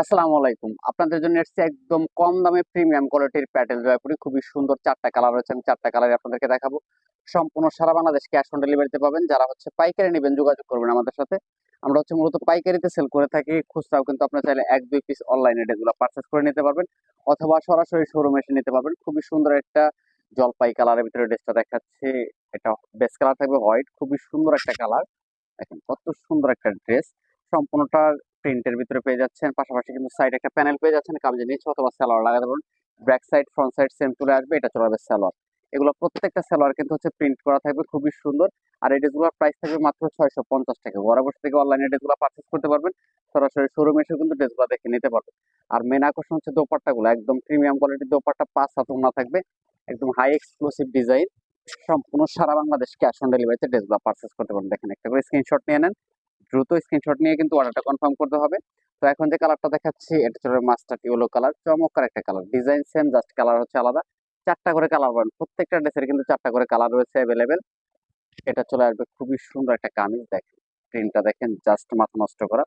আসসালামু আলাইকুম। আপনাদের জন্য এসেছে একদম কম দামে প্রিমিয়াম কোয়ালিটির প্যাটেল জয়পুরি। খুবই সুন্দর ৪ টা কালার রয়েছে। আমি ৪ টা কালারই আপনাদেরকে দেখাবো। সম্পূর্ণ সারা বাংলাদেশ ক্যাশ অন ডেলিভারিতে পাবেন। যারা পাইকারি নিবেন যোগাযোগ করবেন আমাদের সাথে। আমরা মূলত পাইকারিতে সেল করে থাকি। খুচরাও কিন্তু আপনারা চাইলে ১-২ পিস অনলাইনে ড্রেসগুলো পারচেজ করে নিতে পারবেন অথবা সরাসরি শোরুমে এসে নিতে পারবেন। খুবই সুন্দর একটা জলপাই কালারের ভিতরে ড্রেসটা দেখাচ্ছি। এটা বেস কালার থাকবে হোয়াইট। খুবই সুন্দর একটা কালার। দেখেন কত সুন্দর একটা ড্রেস। সম্পূর্ণটা প্রিন্টের ভিতরে পেয়ে যাচ্ছেন। পাশাপাশি কিন্তু সাইড একটা প্যানেল পেয়ে যাচ্ছেন কামিজের নিচে অথবা সালোয়ার লাগাতে পারবেন। Back side front side same চলে আসবে। এটা চলে আসবে সালোয়ার। এগুলো প্রত্যেকটা সালোয়ার কিন্তু প্রিন্ট করা থাকবে খুবই সুন্দর। আর এই ড্রেসগুলোর প্রাইস থাকবে মাত্র ৬৫০ টাকা। ঘরে বসে থেকে অনলাইনে ড্রেসগুলো পারচেজ করতে পারবেন। সরাসরি শোরুমে এসেও কিন্তু ড্রেসগুলো দেখে নিতে পারবেন। আর মেন আকর্ষণ হচ্ছে দোপাট্টাগুলো একদম প্রিমিয়াম কোয়ালিটির দোপাট্টা, ৫ হাত ওড়না থাকবে। একদম হাই এক্সক্লুসিভ ডিজাইন। সম্পূর্ণ সারা বাংলাদেশ ক্যাশ অন ডেলিভারিতে ড্রেসগুলো পারচেজ করতে পারবেন। দেখেন একটা করে স্ক্রিনশট নিয়ে নেন। দ্রুত স্ক্রিনশট নিয়ে কিন্তু অর্ডারটা কনফার্ম করতে হবে। তো এখন যে কালারটা দেখাচ্ছি এটা হচ্ছে মাস্টার্ড ইয়েলো কালার। চমৎকার একটা colour. Design same, just colour হচ্ছে আলাদা। ৪ টা করে কালার পাবেন। প্রত্যেকটা ড্রেসের কিন্তু ৪ টা করে কালার রয়েছে अवेलेबल। এটা চলে আসবে খুবই সুন্দর একটা কামিজ। দেখেন প্রিন্টটা দেখেন, জাস্ট মাথা নষ্ট করা।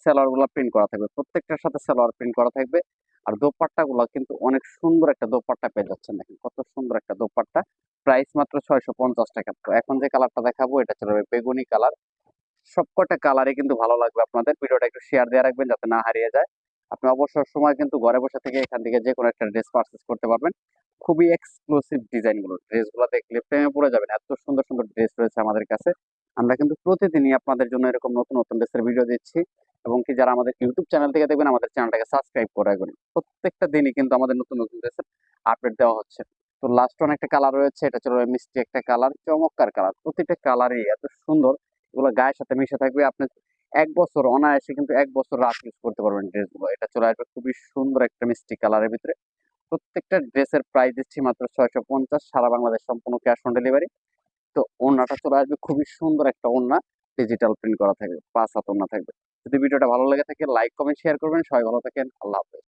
সালোয়ার গুলো প্রিন্ট করা থাকবে। প্রত্যেকটার সাথে সালোয়ার প্রিন্ট করা থাকবে। আর দোপাট্টা গুলো কিন্তু অনেক সুন্দর একটা দোপাট্টা পেয়ে যাচ্ছেন। দেখেন কত সুন্দর একটা দোপাট্টা। প্রাইস মাত্র ৬৫০ টাকা। তো এখন যে কালারটা দেখাবো এটা চলে যাবে বেগুনি কালার। সবকটা কালারই কিন্তু ভালো লাগবে আপনাদের। ভিডিওটা একটু শেয়ার দিয়ে রাখবেন যাতে না হারিয়ে যায়। আপনি অবসর সময় কিন্তু ঘরে বসে থেকে এখান থেকে যে কোনো একটা ড্রেস পারচেজ করতে পারবেন। খুবই এক্সক্লুসিভ ডিজাইন গুলো। ড্রেসগুলো দেখলে প্রেমে পড়ে যাবেন। এত সুন্দর সুন্দর ড্রেস রয়েছে আমাদের কাছে। আমরা কিন্তু প্রতিদিনই আপনাদের জন্য এরকম নতুন নতুন ড্রেসের ভিডিও দিচ্ছি। এবং কি যারা আমাদের ইউটিউব চ্যানেল থেকে দেখবেন আমাদের চ্যানেলটাকে সাবস্ক্রাইব করে রাখবেন। প্রত্যেকটা দিনই কিন্তু আমাদের নতুন নতুন ড্রেসের আপডেট দেওয়া হচ্ছে। তো লাস্ট অন একটা কালার রয়েছে। এটা চলে মিষ্টি একটা কালার, চমৎকার কালার। প্রতিটা কালারই এত সুন্দর। এগুলো গায়ের সাথে মিশে থাকবে। আপনি ১ বছর অনায়াসে কিন্তু ১ বছর রাফ ইউজ করতে পারবেন ড্রেসগুলো। এটা চলে আসবে খুবই সুন্দর একটা মিষ্টি কালারের ভিতরে। প্রত্যেকটা ড্রেসের প্রাইস দিচ্ছি মাত্র ৬৫০। সারা বাংলাদেশ সম্পূর্ণ ক্যাশ অন ডেলিভারি। তো ওড়নাটা চলে আসবে খুবই সুন্দর একটা ওড়না। ডিজিটাল প্রিন্ট করা থাকবে। ৫ হাত ওড়না থাকবে। যদি ভিডিওটা ভালো লেগে থাকে লাইক, কমেন্ট, শেয়ার করবেন। সবাই ভালো থাকেন। আল্লাহ হাফেজ।